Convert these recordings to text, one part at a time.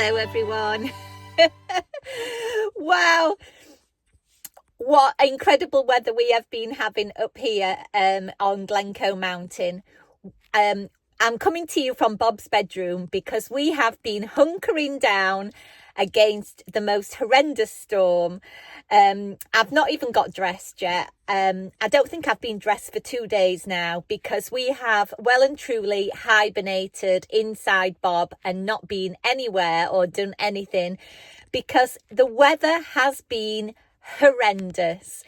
Hello everyone. Wow, what incredible weather we have been having up here on Glencoe Mountain. I'm coming to you from Bob's bedroom because we have been hunkering down against the most horrendous storm. I've not even got dressed yet. I don't think I've been dressed for 2 days now because we have well and truly hibernated inside Bob and not been anywhere or done anything because the weather has been horrendous.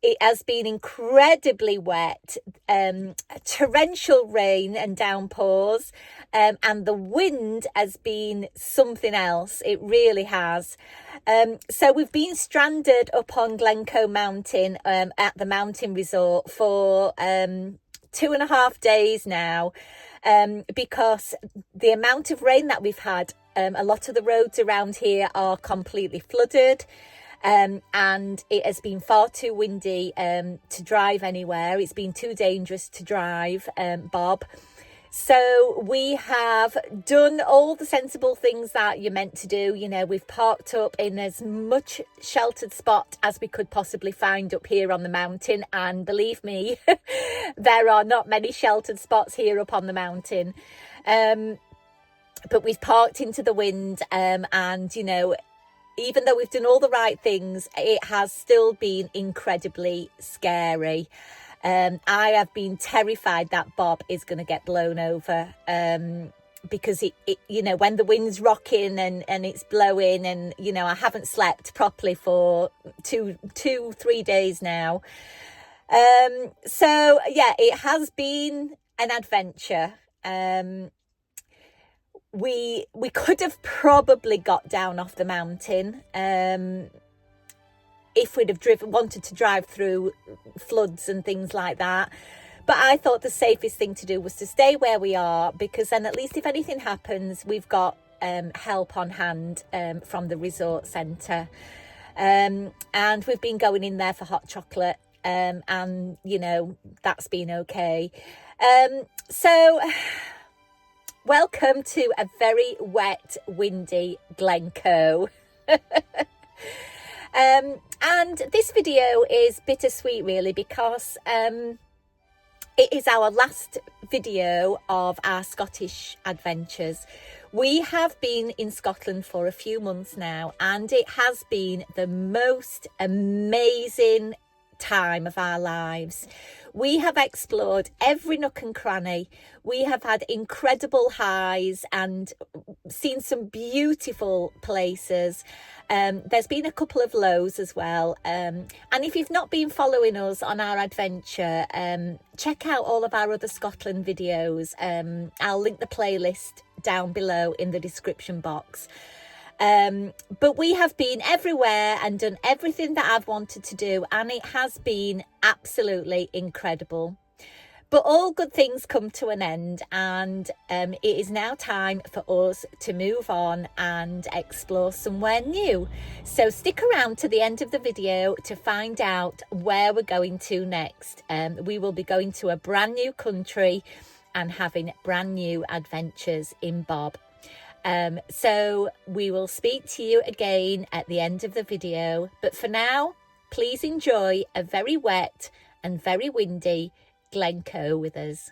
It has been incredibly wet, torrential rain and downpours, and the wind has been something else. It really has. So we've been stranded up on Glencoe Mountain at the mountain resort for 2.5 days now, because the amount of rain that we've had, a lot of the roads around here are completely flooded. And it has been far too windy to drive anywhere. It's been too dangerous to drive, Bob. So we have done all the sensible things that you're meant to do. You know, we've parked up in as much sheltered spot as we could possibly find up here on the mountain. And believe me, there are not many sheltered spots here up on the mountain. But we've parked into the wind and, you know, even though we've done all the right things, it has still been incredibly scary. I have been terrified that Bob is going to get blown over because it, you know, when the wind's rocking and it's blowing and, you know, I haven't slept properly for 3 days now. So, yeah, it has been an adventure. We could have probably got down off the mountain if we'd have wanted to drive through floods and things like that. But I thought the safest thing to do was to stay where we are, because then at least if anything happens, we've got help on hand from the resort centre. And we've been going in there for hot chocolate and, you know, that's been okay. So... welcome to a very wet, windy Glencoe. And this video is bittersweet really because it is our last video of our Scottish adventures. We have been in Scotland for a few months now and it has been the most amazing time of our lives. We have explored every nook and cranny. We have had incredible highs and seen some beautiful places. There's been a couple of lows as well. And if you've not been following us on our adventure, check out all of our other Scotland videos. I'll link the playlist down below in the description box. But we have been everywhere and done everything that I've wanted to do, and it has been absolutely incredible. But all good things come to an end, and it is now time for us to move on and explore somewhere new. So stick around to the end of the video to find out where we're going to next. We will be going to a brand new country and having brand new adventures in Bob. So we will speak to you again at the end of the video, but for now, please enjoy a very wet and very windy Glencoe with us.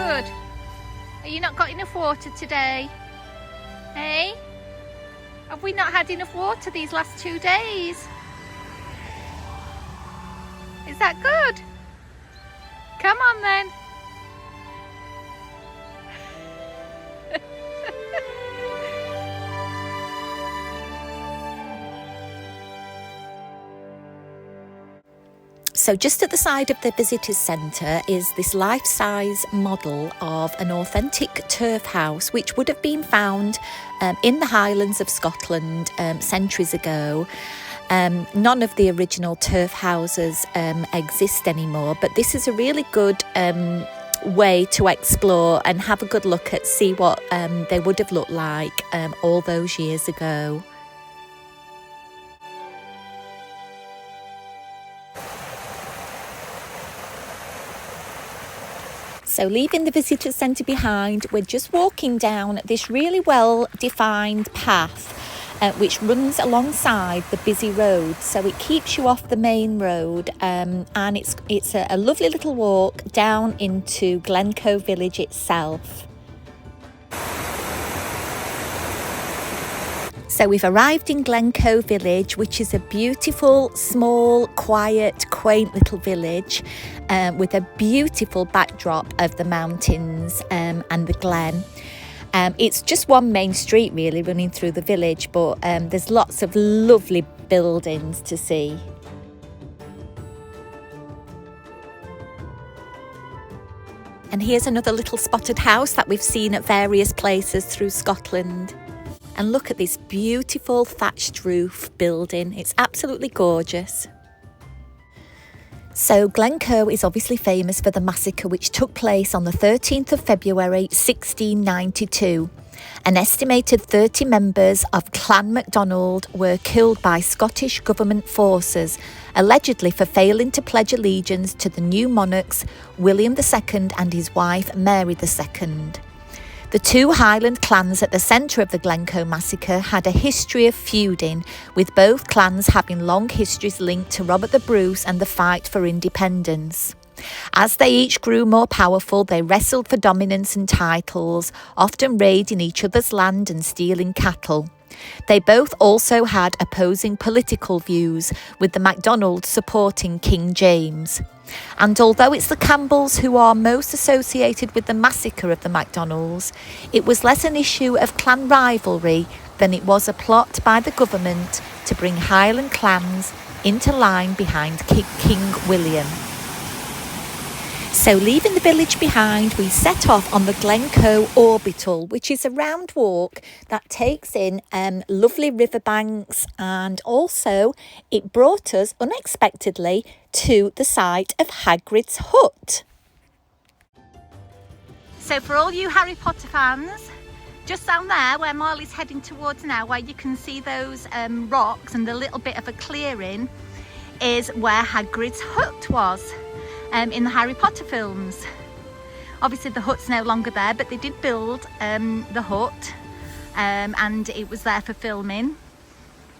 good? Are you not got enough water today? Hey? Have we not had enough water these last 2 days? Is that good? Come on then. So just at the side of the visitors centre is this life-size model of an authentic turf house which would have been found in the Highlands of Scotland centuries ago. None of the original turf houses exist anymore, but this is a really good way to explore and have a good look at, see what they would have looked like all those years ago. So leaving the visitor centre behind, we're just walking down this really well defined path which runs alongside the busy road, so it keeps you off the main road, and it's a lovely little walk down into Glencoe village itself. So we've arrived in Glencoe village, which is a beautiful, small, quiet, quaint little village with a beautiful backdrop of the mountains and the glen. It's just one main street really running through the village, but there's lots of lovely buildings to see. And here's another little spotted house that we've seen at various places through Scotland. And look at this beautiful thatched roof building. It's absolutely gorgeous. So Glencoe is obviously famous for the massacre which took place on the 13th of February 1692. An estimated 30 members of Clan MacDonald were killed by Scottish government forces, allegedly for failing to pledge allegiance to the new monarchs, William II and his wife Mary II. The two Highland clans at the centre of the Glencoe Massacre had a history of feuding, with both clans having long histories linked to Robert the Bruce and the fight for independence. As they each grew more powerful, they wrestled for dominance and titles, often raiding each other's land and stealing cattle. They both also had opposing political views, with the MacDonalds supporting King James. And although it's the Campbells who are most associated with the massacre of the MacDonalds, it was less an issue of clan rivalry than it was a plot by the government to bring Highland clans into line behind King William. So leaving the village behind, we set off on the Glencoe Orbital, which is a round walk that takes in lovely riverbanks, and also it brought us unexpectedly to the site of Hagrid's hut. So for all you Harry Potter fans, just down there where Marley's heading towards now, where you can see those rocks and the little bit of a clearing, is where Hagrid's hut was. In the Harry Potter films. Obviously the hut's no longer there, but they did build the hut and it was there for filming,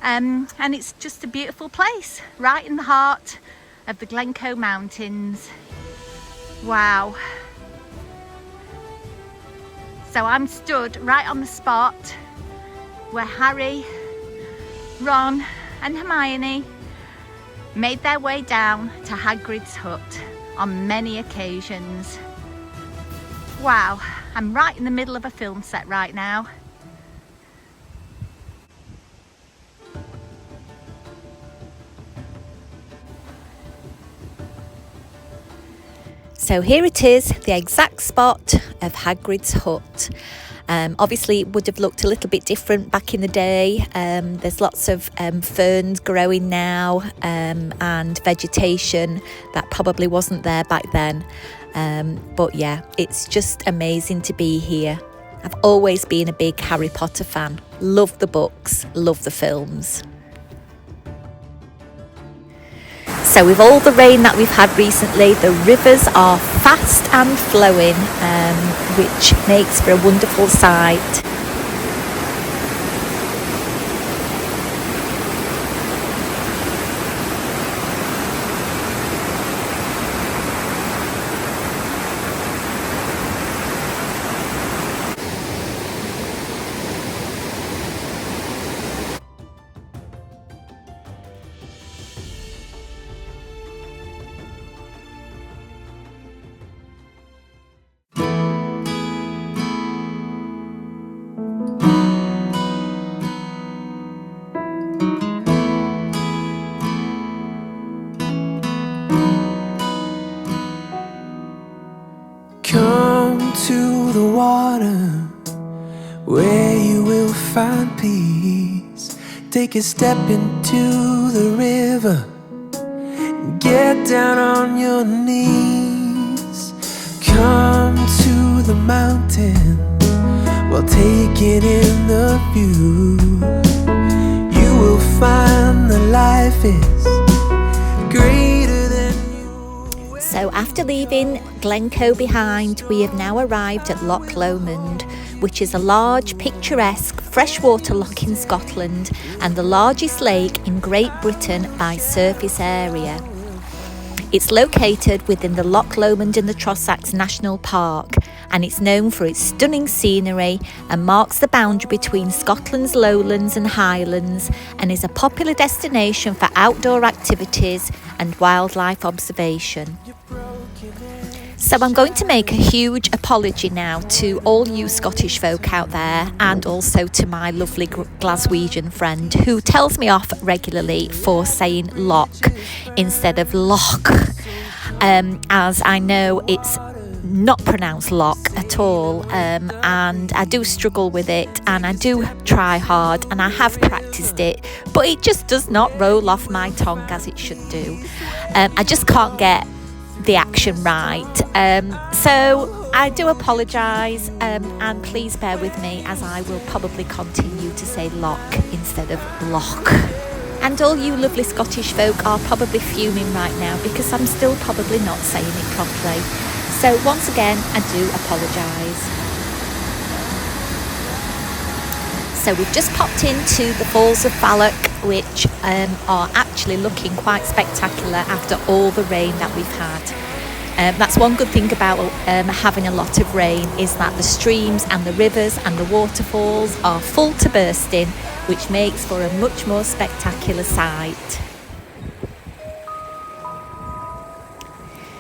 and it's just a beautiful place right in the heart of the Glencoe Mountains. Wow. So I'm stood right on the spot where Harry, Ron and Hermione made their way down to Hagrid's hut on many occasions. Wow, I'm right in the middle of a film set right now. So here it is, the exact spot of Hagrid's hut. Obviously it would have looked a little bit different back in the day. There's lots of ferns growing now and vegetation that probably wasn't there back then. But yeah, it's just amazing to be here. I've always been a big Harry Potter fan. Love the books, love the films. So with all the rain that we've had recently, the rivers are fast and flowing, which makes for a wonderful sight. Come to the water where you will find peace. Take a step into the river, get down on your knees. Come to the mountain while taking in the view. You will find that life is greater than you. So after leaving Glencoe behind, we have now arrived at Loch Lomond, which is a large, picturesque freshwater loch in Scotland and the largest lake in Great Britain by surface area. It's located within the Loch Lomond in the Trossachs National Park, and it's known for its stunning scenery and marks the boundary between Scotland's lowlands and highlands, and is a popular destination for outdoor activities and wildlife observation. So I'm going to make a huge apology now to all you Scottish folk out there, and also to my lovely Glaswegian friend who tells me off regularly for saying loch instead of loch, as I know it's not pronounced loch at all, and I do struggle with it, and I do try hard, and I have practiced it, but it just does not roll off my tongue as it should do. I just can't get the action right, so I do apologise, and please bear with me as I will probably continue to say loch instead of loch. And all you lovely Scottish folk are probably fuming right now because I'm still probably not saying it properly. So once again, I do apologise. So we've just popped into the Falls of Falloch, which are actually looking quite spectacular after all the rain that we've had. That's one good thing about having a lot of rain, is that the streams and the rivers and the waterfalls are full to bursting, which makes for a much more spectacular sight.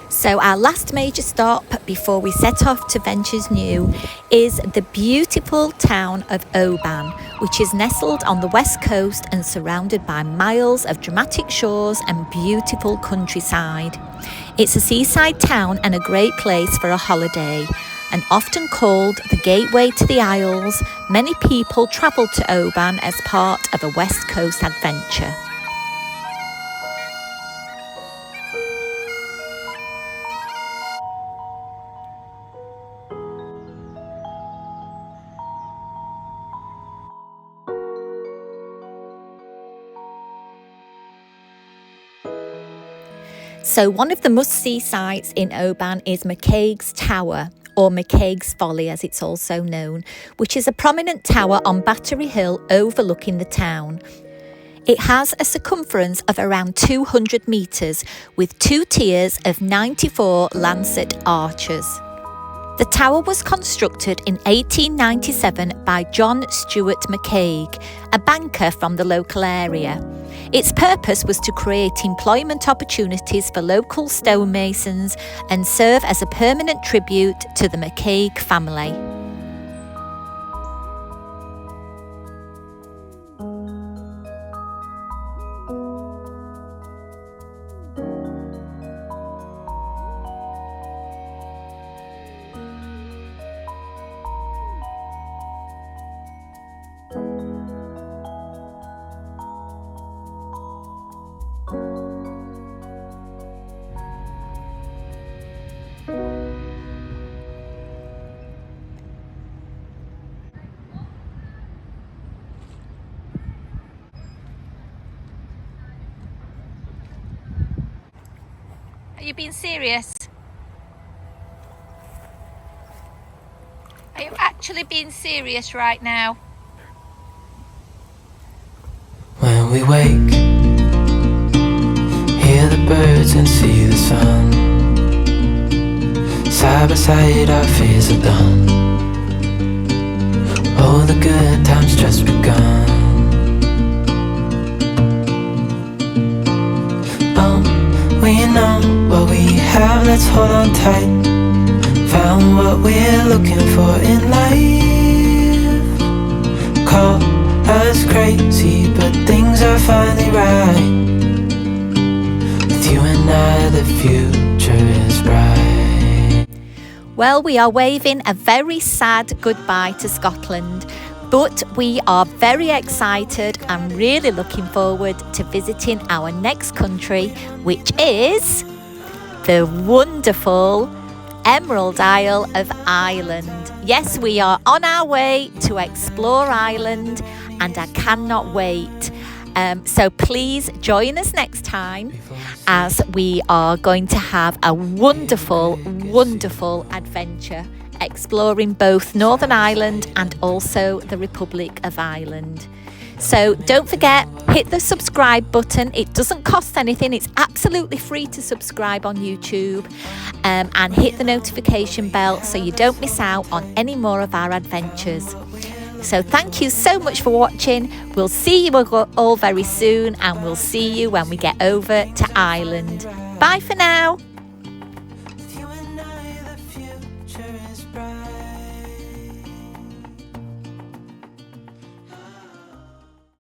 So our last major stop before we set off to ventures new is the beautiful town of Oban, which is nestled on the west coast and surrounded by miles of dramatic shores and beautiful countryside. It's a seaside town and a great place for a holiday, and often called the gateway to the Isles. Many people travel to Oban as part of a west coast adventure. So one of the must-see sites in Oban is McCaig's Tower, or McCaig's Folly as it's also known, which is a prominent tower on Battery Hill overlooking the town. It has a circumference of around 200 metres with 2 tiers of 94 lancet arches. The tower was constructed in 1897 by John Stuart McCaig, a banker from the local area. Its purpose was to create employment opportunities for local stonemasons and serve as a permanent tribute to the McCaig family. Are you being serious? Are you actually being serious right now? When we wake, hear the birds and see the sun. Side by side our fears are done. Oh, the good times just begun. We know what we have, let's hold on tight. Found what we're looking for in life. Call us crazy, but things are we're finally right. With you and I, the future is bright. Well, we are waving a very sad goodbye to Scotland, but we are very excited and really looking forward to visiting our next country, which is the wonderful Emerald Isle of Ireland. Yes, we are on our way to explore Ireland and I cannot wait. So please join us next time as we are going to have a wonderful, wonderful adventure exploring both Northern Ireland and also the Republic of Ireland. So don't forget, hit the subscribe button. It doesn't cost anything. It's absolutely free to subscribe on YouTube, and hit the notification bell so you don't miss out on any more of our adventures. So thank you so much for watching. We'll see you all very soon, and we'll see you when we get over to Ireland. Bye for now. With you and I, the future is bright.